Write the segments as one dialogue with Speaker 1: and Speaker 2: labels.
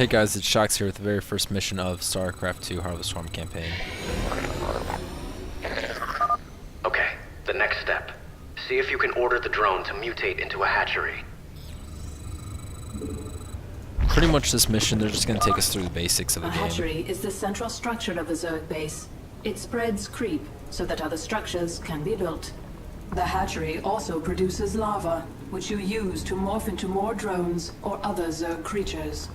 Speaker 1: Hey guys, it's Shox here with the very first mission of StarCraft 2 Heart of the Swarm campaign.
Speaker 2: Okay, the next step. See if you can order the drone to mutate into a hatchery.
Speaker 1: Pretty much this mission, they're just going to take us through the basics of the
Speaker 3: A
Speaker 1: game.
Speaker 3: hatchery is the central structure of a Zerg base. It spreads creep so that other structures can be built. The hatchery also produces lava, which you use to morph into more drones or other Zerg creatures.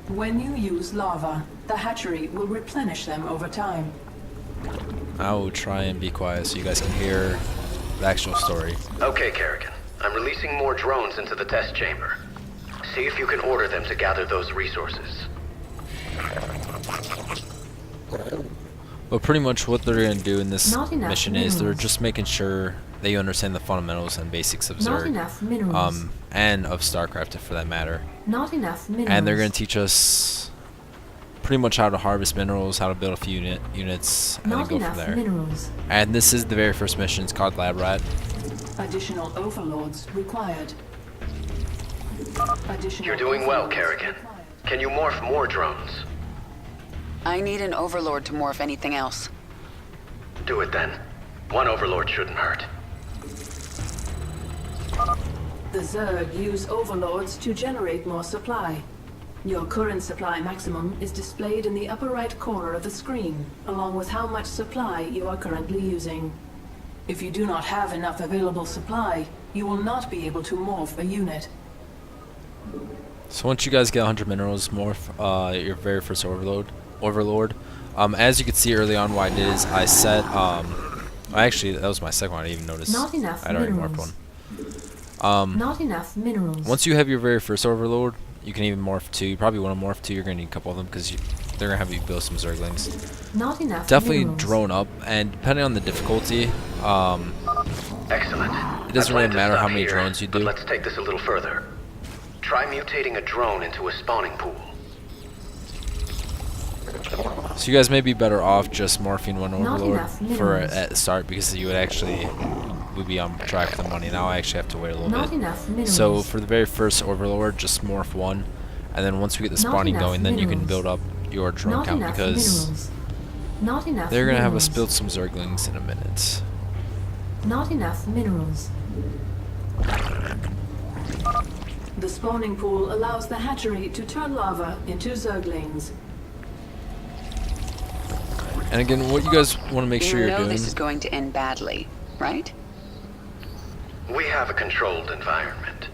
Speaker 3: When you use lava, the hatchery will replenish them over time.
Speaker 1: I will try and be quiet so you guys can hear the actual story.
Speaker 2: Okay, Kerrigan. I'm releasing more drones into the test chamber. See if you can order them to gather those resources.
Speaker 1: But pretty much what they're going to do in this
Speaker 3: Not enough
Speaker 1: mission is they're
Speaker 3: minerals.
Speaker 1: just making sure that you understand the fundamentals and basics of
Speaker 3: Not
Speaker 1: Zerg.
Speaker 3: enough minerals.
Speaker 1: And of StarCraft for that matter.
Speaker 3: Not enough minerals.
Speaker 1: And they're going to teach us pretty much how to harvest minerals, how to build a few units, and then
Speaker 3: Not
Speaker 1: go from
Speaker 3: enough
Speaker 1: there.
Speaker 3: minerals.
Speaker 1: And this is the very first mission. It's called Lab Rat.
Speaker 3: Additional overlords required. Additional
Speaker 2: You're doing well,
Speaker 3: overlords
Speaker 2: Kerrigan.
Speaker 3: required.
Speaker 2: Can you morph more drones?
Speaker 4: I need an overlord to morph anything else.
Speaker 2: Do it then. One overlord shouldn't hurt.
Speaker 3: The Zerg use overlords to generate more supply. Your current supply maximum is displayed in the upper right corner of the screen, along with how much supply you are currently using. If you do not have enough available supply, you will not be able to morph a unit.
Speaker 1: So once you guys get 100 minerals, morph your very first overlord. As you can see early on, what I did is I set actually that was my second one. I didn't even notice.
Speaker 3: Not enough
Speaker 1: I'd already
Speaker 3: minerals.
Speaker 1: morphed one.
Speaker 3: Not enough minerals.
Speaker 1: Once you have your very first overlord, you can even morph two. You probably want to morph two. You're gonna need a couple of them because they're gonna have you build some Zerglings.
Speaker 3: Not enough
Speaker 1: Definitely
Speaker 3: minerals.
Speaker 1: drone up, and depending on the difficulty,
Speaker 2: Excellent.
Speaker 1: It doesn't
Speaker 2: I plan
Speaker 1: really
Speaker 2: to
Speaker 1: matter
Speaker 2: stop
Speaker 1: how many
Speaker 2: here,
Speaker 1: drones you
Speaker 2: but
Speaker 1: do.
Speaker 2: let's take this a little further. Try mutating a drone into a spawning pool.
Speaker 1: so you guys may be better off just morphing one
Speaker 3: Not
Speaker 1: overlord
Speaker 3: enough
Speaker 1: for
Speaker 3: minerals.
Speaker 1: at the start because you would be on track for the money. Now I actually have to wait a little
Speaker 3: Not
Speaker 1: bit.
Speaker 3: enough minerals.
Speaker 1: So for the very first overlord, just morph one, and then once we get the
Speaker 3: Not
Speaker 1: spawning
Speaker 3: enough
Speaker 1: going, then you can
Speaker 3: minerals.
Speaker 1: build up your drone
Speaker 3: Not
Speaker 1: count
Speaker 3: enough
Speaker 1: because
Speaker 3: minerals. Not enough
Speaker 1: they're gonna have us
Speaker 3: minerals.
Speaker 1: build some Zerglings in a minute.
Speaker 3: Not enough minerals. The spawning pool allows the hatchery to turn lava into Zerglings.
Speaker 1: And again, what you guys want to make sure
Speaker 4: You
Speaker 1: you're
Speaker 4: know
Speaker 1: doing.
Speaker 4: this is going to end badly, right?
Speaker 2: We have a controlled environment.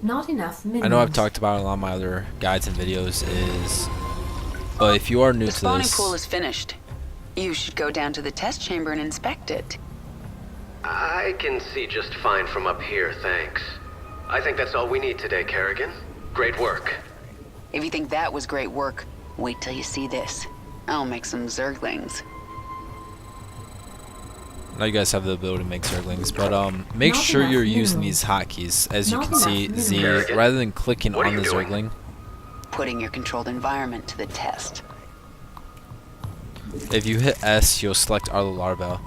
Speaker 3: Not enough minerals.
Speaker 1: I know I've talked about it in a lot of my other guides and videos but if you are new
Speaker 4: The
Speaker 1: to
Speaker 4: spawning
Speaker 1: this,
Speaker 4: pool is finished. You should go down to the test chamber and inspect it.
Speaker 2: I can see just fine from up here, thanks. I think that's all we need today, Kerrigan. Great work.
Speaker 4: If you think that was great work, wait till you see this. I'll make some Zerglings.
Speaker 1: now you guys have the ability to make Zerglings, but make
Speaker 3: Not
Speaker 1: sure
Speaker 3: enough
Speaker 1: you're using
Speaker 3: minerals.
Speaker 1: these hotkeys. As you
Speaker 3: Not
Speaker 1: can see,
Speaker 3: enough
Speaker 1: Z,
Speaker 2: minerals.
Speaker 1: rather than clicking
Speaker 2: What are
Speaker 1: on the
Speaker 2: you doing?
Speaker 1: Zergling,
Speaker 4: Putting your controlled environment to the test.
Speaker 1: if you hit S, you'll select all the larvae,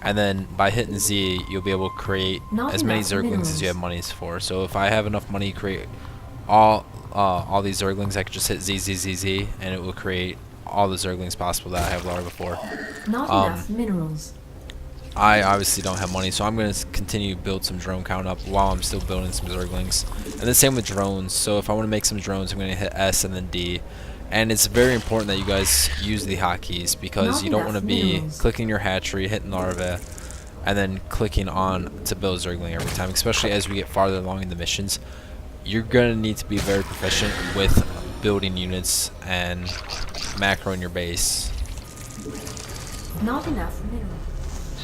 Speaker 1: and then by hitting Z, you'll be able to create
Speaker 3: Not
Speaker 1: as many
Speaker 3: enough
Speaker 1: Zerglings as you
Speaker 3: minerals.
Speaker 1: have monies for. So if I have enough money to create all these Zerglings, I could just hit Z, Z, Z, Z, and it will create all the Zerglings possible that I have larvae for.
Speaker 3: Not enough minerals.
Speaker 1: I obviously don't have money, so I'm going to continue to build some drone count up while I'm still building some Zerglings. And the same with drones. So if I want to make some drones, I'm going to hit S and then D. And it's very important that you guys use the hotkeys because
Speaker 3: Not
Speaker 1: you don't
Speaker 3: enough
Speaker 1: want to be
Speaker 3: minerals.
Speaker 1: clicking your hatchery, hitting larvae, and then clicking on to build Zergling every time, especially as we get farther along in the missions. You're going to need to be very proficient with building units and macroing your base.
Speaker 3: Not enough minerals.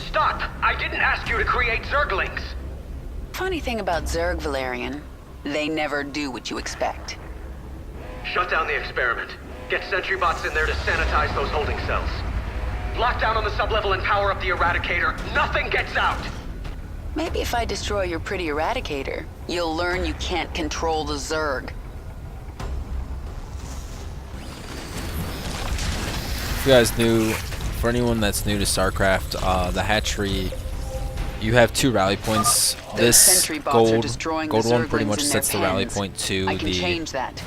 Speaker 2: Stop! I didn't ask you to create Zerglings!
Speaker 4: Funny thing about Zerg, Valerian, they never do what you expect.
Speaker 2: Shut down the experiment. Get sentry bots in there to sanitize those holding cells. Lock down on the sublevel and power up the Eradicator. Nothing gets out!
Speaker 4: Maybe if I destroy your pretty Eradicator, you'll learn you can't control the Zerg.
Speaker 1: If you guys knew, for anyone that's new to StarCraft, the hatchery, you have 2 rally points.
Speaker 4: Those
Speaker 1: This
Speaker 4: sentry bots are destroying
Speaker 1: gold
Speaker 4: the
Speaker 1: one pretty
Speaker 4: Zerglings
Speaker 1: much
Speaker 4: in
Speaker 1: sets the
Speaker 4: their
Speaker 1: rally
Speaker 4: pens.
Speaker 1: point to
Speaker 4: I can
Speaker 1: the
Speaker 4: change that.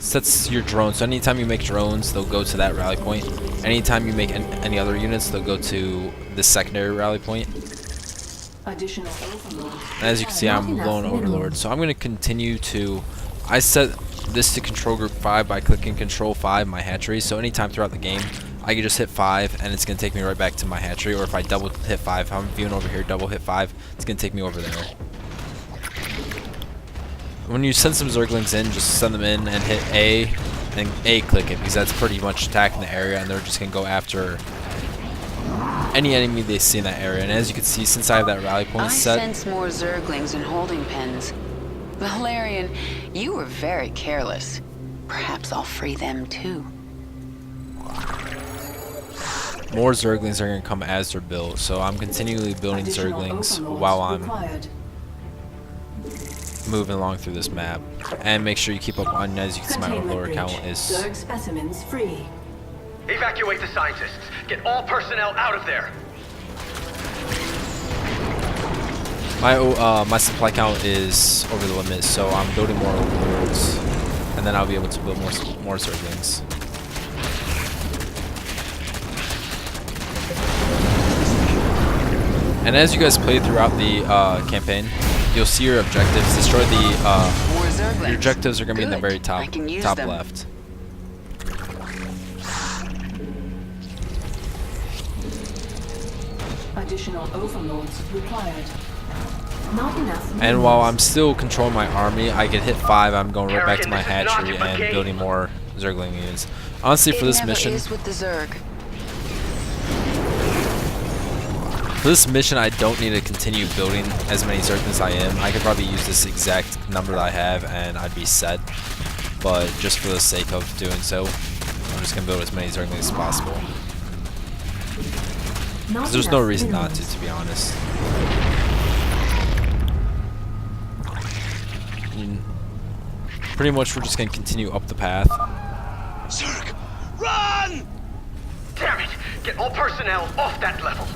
Speaker 1: sets your drones. So anytime you make drones, they'll go to that rally point. Anytime you make any other units, they'll go to the secondary rally point.
Speaker 3: Additional overlord.
Speaker 1: And as you can see, I'm lone overlord. So I'm going to continue to... I set this to control group 5 by clicking control 5, my hatchery. So anytime throughout the game, I can just hit 5 and it's going to take me right back to my hatchery. Or if I double hit 5, if I'm viewing over here, double hit 5, it's going to take me over there. When you send some Zerglings in, just send them in and hit A and A click it, because that's pretty much attacking the area and they're just going to go after any enemy they see in that area. And as you can see, since I have that rally point
Speaker 4: I
Speaker 1: set,
Speaker 4: sense more Zerglings in holding pens. Valerian, you were very careless. Perhaps I'll free them too.
Speaker 1: more Zerglings are going to come as they're built. So I'm continually building
Speaker 3: Additional
Speaker 1: Zerglings
Speaker 3: overlords
Speaker 1: while I'm
Speaker 3: required.
Speaker 1: moving along through this map. And make sure you keep up on, as you can see, my
Speaker 3: Containment
Speaker 1: overlord
Speaker 3: breach.
Speaker 1: count is...
Speaker 3: Zerg specimens free.
Speaker 2: Evacuate the scientists. Get all personnel out of there.
Speaker 1: My supply count is over the limit, so I'm building more overlords, and then I'll be able to build more Zerglings. And as you guys play throughout the campaign, you'll see your objectives. Destroy the
Speaker 4: More Zerglings.
Speaker 1: your objectives are going to be in the
Speaker 4: Good.
Speaker 1: very
Speaker 4: I can use
Speaker 1: top
Speaker 4: them.
Speaker 1: left.
Speaker 3: Additional overlords required. Not enough.
Speaker 1: And while I'm still controlling my army, I can hit 5. I'm going right back to
Speaker 2: Harrigan,
Speaker 1: my
Speaker 2: this is not
Speaker 1: hatchery
Speaker 2: your
Speaker 1: and
Speaker 2: game.
Speaker 1: building more Zergling units. Honestly, for
Speaker 4: It
Speaker 1: this
Speaker 4: never
Speaker 1: mission,
Speaker 4: is with the Zerg.
Speaker 1: for this mission, I don't need to continue building as many Zerglings as I am. I could probably use this exact number that I have and I'd be set. But just for the sake of doing so, I'm just going to build as many Zerglings as possible.
Speaker 3: Not
Speaker 1: Because there's no
Speaker 3: enough
Speaker 1: reason not
Speaker 3: minerals.
Speaker 1: to be honest. Pretty much we're just going to continue up the path.
Speaker 2: Zerg, run! Damn it! Get all personnel off that level.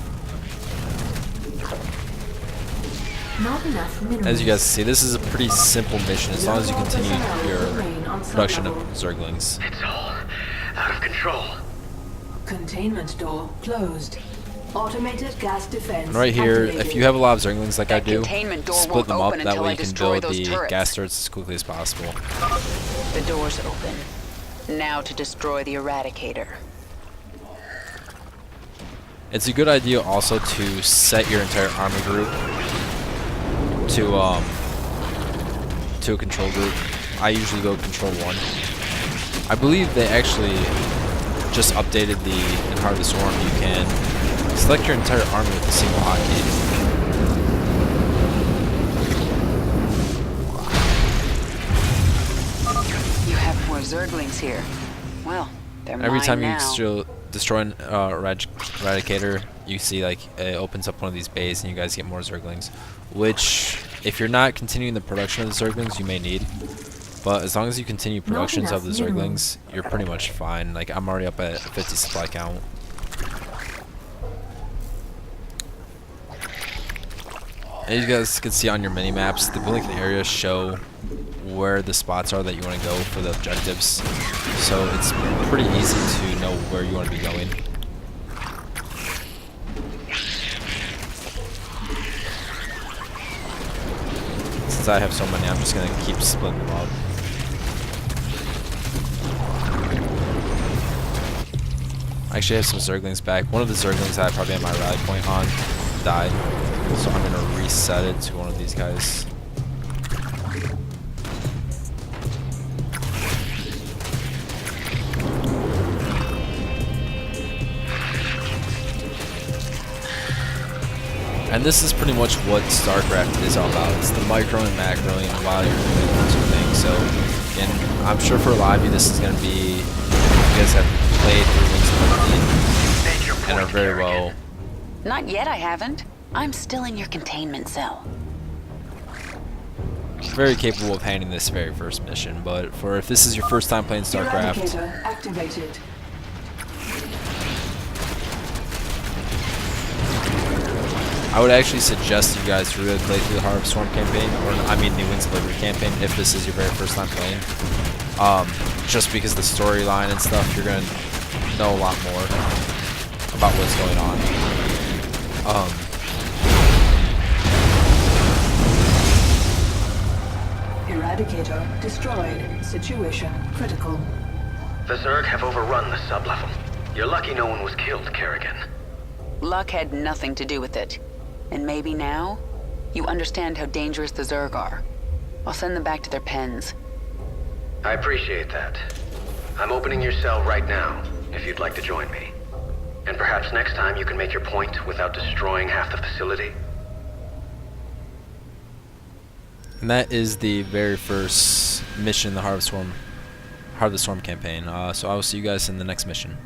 Speaker 3: Not enough minerals.
Speaker 1: As you guys see, this is a pretty simple mission as long as you continue your production of Zerglings.
Speaker 2: It's all out of control.
Speaker 3: Containment door closed. Automated gas defense.
Speaker 1: And right here,
Speaker 3: activated.
Speaker 1: if you have a lot of Zerglings like I
Speaker 4: That
Speaker 1: do,
Speaker 4: containment door
Speaker 1: split
Speaker 4: won't
Speaker 1: them up,
Speaker 4: open
Speaker 1: that
Speaker 4: until
Speaker 1: way
Speaker 4: I
Speaker 1: you can
Speaker 4: destroy
Speaker 1: build
Speaker 4: those
Speaker 1: the
Speaker 4: turrets.
Speaker 1: gas turrets as quickly as possible.
Speaker 4: The door's open. Now to destroy the Eradicator.
Speaker 1: It's a good idea also to set your entire army group to a control group. I usually go control 1. I believe they actually just updated the in Heart of the Storm. You can select your entire army with a single hotkey.
Speaker 4: You have more Zerglings here. Well, they're
Speaker 1: Every
Speaker 4: mine
Speaker 1: time you
Speaker 4: now.
Speaker 1: destroy an Eradicator, you see like it opens up one of these bays and you guys get more Zerglings. Which, if you're not continuing the production of the Zerglings, you may need. But as long as you continue productions of the
Speaker 3: enough
Speaker 1: Zerglings, you're pretty much fine. Like, I'm already up at 50 supply count. As you guys can see on your mini maps, the blinking areas show where the spots are that you want to go for the objectives. So it's pretty easy to know where you want to be going. Since I have so many, I'm just going to keep splitting them up. I actually have some Zerglings back. One of the Zerglings that I probably had my rally point on died. So I'm going to reset it to one of these guys. And this is pretty much what StarCraft is all about. It's the micro and macroing while you're doing those two things. So, and I'm sure for a lot of you this is going to be, you guys have played through Wings of
Speaker 2: Make your
Speaker 1: Liberty and are
Speaker 2: point,
Speaker 1: very
Speaker 2: Harrigan.
Speaker 1: well.
Speaker 4: Not yet, I haven't. I'm still in your containment cell.
Speaker 1: Very capable of handling this very first mission, but for if this is your first time playing StarCraft,
Speaker 3: Eradicator activated.
Speaker 1: I would actually suggest you guys to really play through the Heart of Storm campaign, or I mean the Winds of Liberty campaign, if this is your very first time playing. Just because the storyline and stuff, you're gonna know a lot more about what's going on.
Speaker 3: Eradicator destroyed. Situation critical.
Speaker 2: The Zerg have overrun the sublevel. You're lucky no one was killed, Kerrigan.
Speaker 4: Luck had nothing to do with it. And maybe now, you understand how dangerous the Zerg are. I'll send them back to their pens.
Speaker 2: I appreciate that. I'm opening your cell right now, if you'd like to join me. And perhaps next time you can make your point without destroying half the facility.
Speaker 1: And that is the very first mission in the Heart of the Storm campaign. So I will see you guys in the next mission.